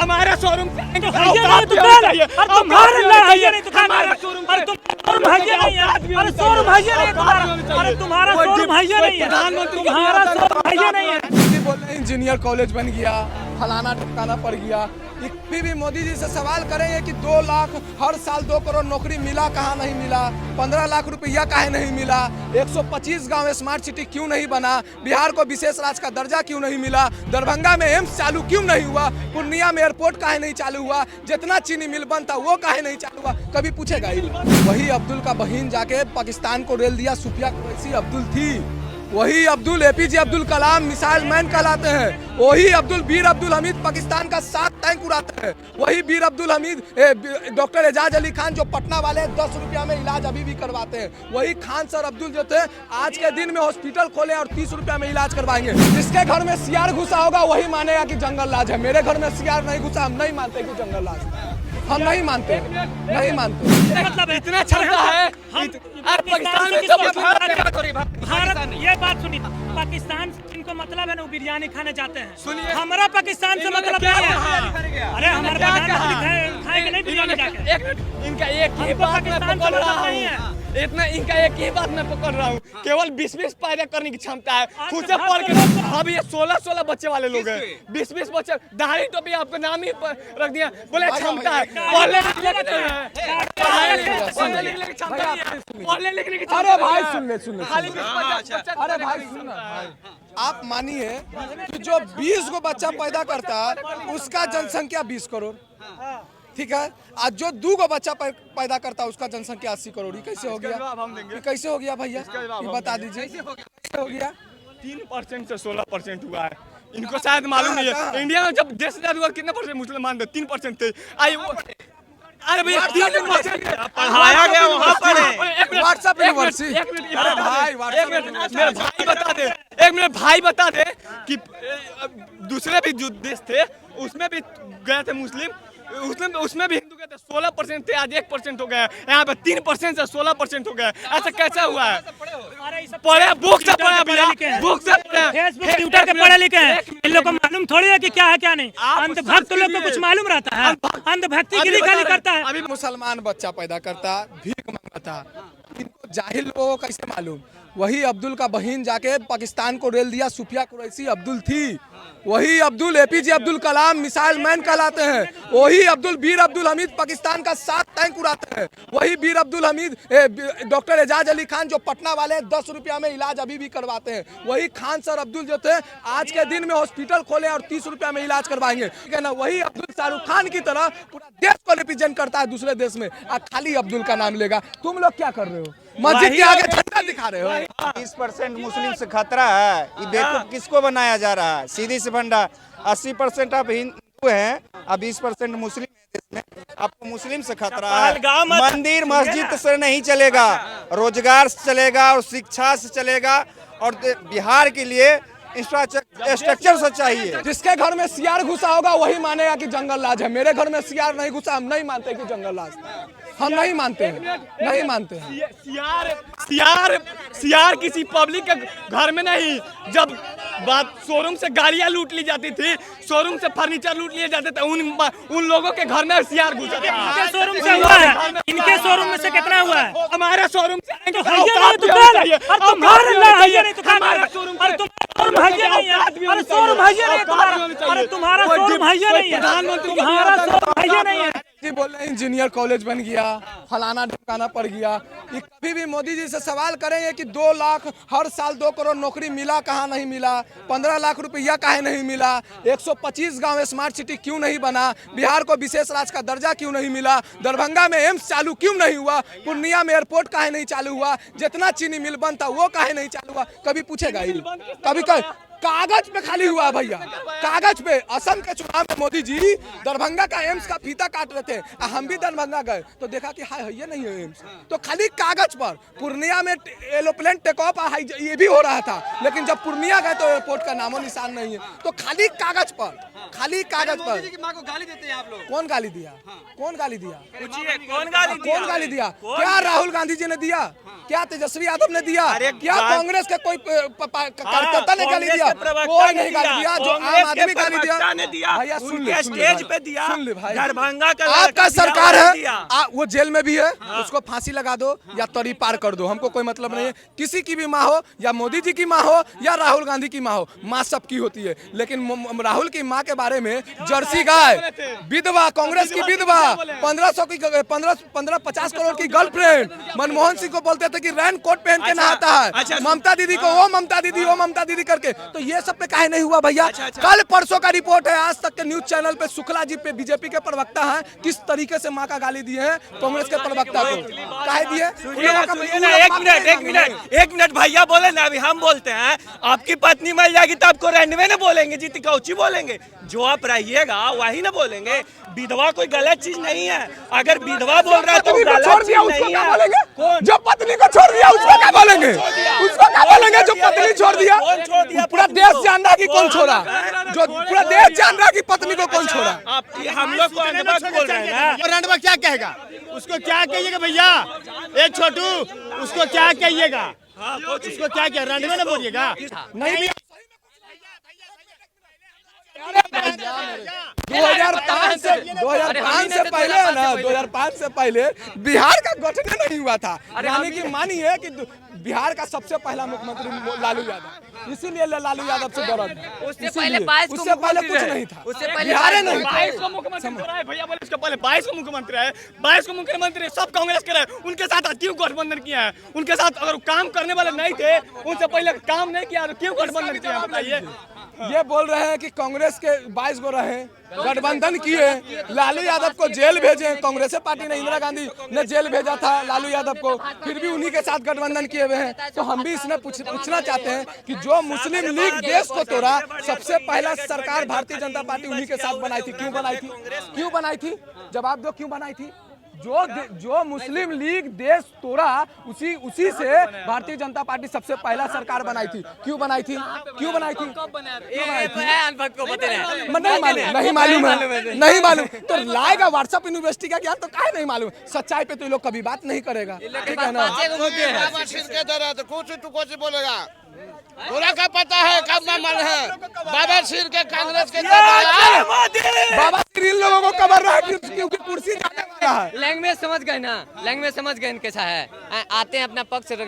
हमारा शोरूम तुम्हारा engineer college बन गया, फलाना ठिकाना पड़ गया। फिर भी मोदी जी से सवाल करेंगे कि 2 लाख हर साल 2 करोड़ नौकरी मिला, कहाँ नहीं मिला? 15 लाख रुपया काहे नहीं मिला? 125 गांव स्मार्ट सिटी क्यों नहीं बना? बिहार को विशेष राज्य का दर्जा क्यों नहीं मिला? दरभंगा में एम्स चालू क्यों नहीं हुआ? पूर्णिया में एयरपोर्ट काहे नहीं चालू हुआ? जितना चीनी मिल बंद था वो काहे नहीं चालू हुआ? कभी पूछेगा ही? वही अब्दुल का बहन जाके पाकिस्तान को रेल दिया। सुफिया कुरैशी अब्दुल थी, वही Abdul APJ Abdul Kalam missile man कहलाते हैं। वही अब्दुल बीर अब्दुल हमीद पाकिस्तान का 7 टैंक उड़ाते हैं। वही बीर अब्दुल हमीद डॉक्टर एजाज अली खान जो पटना वाले 10 रुपया में इलाज अभी भी करवाते हैं। वही खान सर अब्दुल जो थे आज के दिन में हॉस्पिटल खोले और 30 रुपया में इलाज करवाएंगे। जिसके घर में CR घुसा होगा वही मानेगा कि जंगल राज है। मेरे घर में CR नहीं घुसा, हम नहीं मानते कि जंगल राज है। हम नहीं मानते, नहीं मानते। मतलब इतना चलता है पाकिस्तान में भारत। ये बात सुनिए, पाकिस्तान से इनको मतलब है ना, वो बिरयानी खाने जाते हैं। सुनिए, हमारा पाकिस्तान से मतलब नहीं है। अरे हमारे प्रधानमंत्री खाएंगे नहीं बिरयानी जाके। इनका एक ही बात मैं पकड़ रहा हूँ, इतना इनका एक ही बात मैं पकड़ रहा हूँ, केवल 20-20 पैदा करने की क्षमता है। खुद से पढ़ के अभी ये 16-16 बच्चे वाले लोग हैं। 20-20 बच्चे, दाढ़ी टोपी आपका नाम ही रख दिया, बोले क्षमता है। पढ़ने लिखने की क्षमता। अरे भाई सुन अरे भाई सुन, आप मानिए कि जो 20 को बच्चा पैदा करता है उसका जनसंख्या 20 करोड़, ठीक है। आज जो 2 को बच्चा पैदा करता है उसका जनसंख्या 80 करोड़। ये कैसे हो गया? ये कैसे हो गया भैया? ये बता दीजिए कैसे हो गया? 3% से 16% हुआ है। इनको शायद मालूम नहीं है। इंडिया में जब देश आजाद हुआ कितने परसेंट मुसलमान थे? 3% थे। अरे भैया 3% पढ़ाया गया वहाँ पर व्हाट्सएप यूनिवर्सिटी। अरे भाई मेरे भाई बता दे, एक मेरे भाई बता दे कि दूसरे भी जो देश थे उसमें भी गए थे मुस्लिम, उसमें भी हिंदू गए थे। 16% थे, आज 1% हो गया। यहाँ पे 3% से 16% हो गया। ऐसा कैसा हुआ है? पढ़े, बुक से पढ़े भैया, बुक से पढ़े, फेसबुक ट्विटर के पढ़े लिखे हैं। इन लोग को मालूम थोड़ी है कि क्या है क्या नहीं। अंधभक्त लोग को कुछ मालूम रहता है? अंधभक्ति गिरी खाली करता है। अभी मुसलमान बच्चा पैदा करता, भीख मांगता, इनको जाहिल लोगों को कैसे मालूम? वही अब्दुल का बहन जाके पाकिस्तान को रेल दिया। सुफिया कुरैशी अब्दुल थी, वही Abdul APJ Abdul Kalam missile man कहलाते हैं। वही अब्दुल बीर अब्दुल हमीद पाकिस्तान का 7 टैंक उड़ाते हैं। वही बीर अब्दुल हमीद डॉक्टर एजाज अली खान जो पटना वाले 10 रुपया में इलाज अभी भी करवाते हैं। वही खान सर अब्दुल जो थे आज के दिन में हॉस्पिटल खोले और 30 रुपया में इलाज करवाएंगे, ठीक है ना। वही अब्दुल शाहरुख खान की तरह पूरा देश को रिप्रेजेंट करता है दूसरे देश में, खाली अब्दुल का नाम लेगा। तुम लोग क्या कर रहे हो? मस्जिद के आगे झंडा दिखा रहे हो। 20% मुस्लिम से खतरा है। ये बेवकूफ किसको बनाया जा रहा है? सीधी सी फंडा 80% आप हिंदू हैं, अब 20% मुस्लिम है देश में। आपको मुस्लिम से खतरा है। मंदिर मस्जिद से नहीं चलेगा, रोजगार से चलेगा और शिक्षा से चलेगा और बिहार के लिए इंफ्रास्ट्रक्चर से चाहिए। जिसके घर में CR घुसा होगा वही मानेगा कि जंगल राज है। मेरे घर में CR नहीं घुसा, हम नहीं मानते कि जंगल राज, हम नहीं मानते हैं, नहीं मानते हैं। सीआर किसी पब्लिक के घर में नहीं। जब बात शोरूम से गाड़ियां लूट ली जाती थी, शोरूम से फर्नीचर लूट लिए जाते थे, उन लोगों के घर में CR घुसा था। इनके शोरूम से हुआ है, इनके शोरूम में से कितना हुआ है? हमारा शोरूम से तुम्हारा जी बोल रहे इंजीनियर कॉलेज बन गया, फलाना ढिकाना पड़ गया। ये कभी भी मोदी जी से सवाल करेंगे कि 2 लाख हर साल 2 करोड़ नौकरी मिला, कहाँ नहीं मिला? 15 लाख रुपया काहे नहीं मिला? 125 गांव स्मार्ट सिटी क्यों नहीं बना? बिहार को विशेष राज्य का दर्जा क्यों नहीं मिला? दरभंगा में एम्स चालू क्यों नहीं हुआ? पूर्णिया में एयरपोर्ट काहे नहीं चालू हुआ? जितना चीनी मिल बंद था वो काहे नहीं चालू हुआ? कभी पूछेगा ही? कभी कागज पे खाली हुआ भैया, कागज पे। असम के चुनाव में मोदी जी दरभंगा का एम्स का फीता काट रहे थे। हम भी दरभंगा गए तो देखा कि हाय ये नहीं है एम्स, तो खाली कागज पर। पूर्णिया में एरोप्लेन टेक ऑफ ये भी हो रहा था, लेकिन जब पूर्णिया गए तो एयरपोर्ट का नामो निशान नहीं है। तो खाली कागज पर, खाली कागज पर। माँ को गाली देते हैं आप लोग। कौन गाली दिया? कौन गाली दिया? कौन गाली दिया? क्या राहुल गांधी जी ने दिया? क्या तेजस्वी यादव ने दिया? क्या कांग्रेस के कोई कार्यकर्ता ने गाली दिया? कोई नहीं गाली दिया, जो आम आदमी गाली दिया भैया सुन ले, स्टेज पे दिया, सुन ले भाई, दरभंगा का आपका सरकार है, वो जेल में भी है, उसको फांसी लगा दो या तरी पार कर दो, हमको कोई मतलब नहीं है। किसी की भी माँ हो या मोदी जी की माँ हो या राहुल गांधी की माँ हो, माँ सबकी होती है, लेकिन राहुल की माँ के बारे में जर्सी गाय, विधवा, कांग्रेस की विधवा, 1550 करोड़ की गर्लफ्रेंड, मनमोहन सिंह को बोलते थे कि रैन कोट पहन के नहाता है, ममता दीदी को वो ममता दीदी वो ममता दीदी करके, तो ये सब पे काहे नहीं हुआ भैया? कल परसों का रिपोर्ट है आज तक के न्यूज चैनल पे, शुक्ला जी पे बीजेपी के प्रवक्ता हैं, किस तरीके से माँ का गाली दिए हैं कांग्रेस के प्रवक्ता को, काहे दिए? एक मिनट भैया बोले ना, अभी हम बोलते हैं आपकी पत्नी मर जाएगी तो आपको रैंडवे ना बोलेंगे, जीती कौची बोलेंगे, जो आप रहिएगा वही ना बोलेंगे। विधवा कोई गलत चीज नहीं है, अगर विधवा बोल रहा है तो छोड़ दिया उसको क्या बोलेंगे? जो पत्नी को छोड़ दिया उसको क्या बोलेंगे? उसको क्या बोलेंगे जो पत्नी छोड़ दिया? पूरा देश जान रहा कि कौन छोड़ा, जो पूरा देश जान रहा कि पत्नी को कौन छोड़ा। हम लोग को अंधभक्त बोल रहे हैं ना, रंडवा क्या कहेगा? उसको क्या कहिएगा भैया? ए छोटू, उसको क्या कहिएगा? उसको क्या क्या रंडवा ना बोलिएगा? नहीं 2005 से पहले है ना, 2005 से पहले बिहार का गठन नहीं हुआ था, यानी कि मानिए कि बिहार का सबसे पहला मुख्यमंत्री लालू यादव, इसीलिए लालू यादव से डरत है। उससे पहले कुछ नहीं था, बिहार नहीं 22 को मुख्यमंत्री रहा भैया बोले, उसके पहले 22 को मुख्यमंत्री है, 22 को मुख्यमंत्री सब कांग्रेस के रहे, उनके साथ क्यों गठबंधन किया है? उनके साथ अगर काम करने वाले नहीं थे, उनसे पहले काम नहीं किया तो क्यों गठबंधन किया बताइए? ये बोल रहे हैं कि कांग्रेस के 22 को रहे, गठबंधन किए, लालू यादव को जेल भेजे, कांग्रेस पार्टी ने इंदिरा गांधी ने जेल भेजा था लालू यादव को, फिर भी उन्हीं के साथ गठबंधन किए हुए हैं। तो हम भी इसमें पूछना चाहते हैं कि जो मुस्लिम लीग देश को तोड़ा, सबसे पहला सरकार भारतीय जनता पार्टी उन्हीं के साथ बनाई थी, क्यों बनाई थी? क्यों बनाई थी? जवाब दो, क्यों बनाई थी? जो मुस्लिम लीग देश तोड़ा, उसी से भारतीय जनता पार्टी सबसे पहला सरकार बनाई थी। क्यों बनाई थी? क्यों बनाई थी? नहीं मालूम है, नहीं मालूम तो लाएगा व्हाट्सएप यूनिवर्सिटी का ज्ञान, तो काहे नहीं मालूम? सच्चाई पे तो ये लोग कभी बात नहीं करेगा, ठीक है ना? कुछ बोलेगा, पूरा का पता है कब मन है बाबा सिर के कांग्रेस के बाबा सिर इन लोगों को कबर रहा है क्योंकि कुर्सी जाने वाला है। लैंग्वेज समझ गए ना, लैंग्वेज समझ गए कैसा है, आते हैं अपना पक्ष रखने।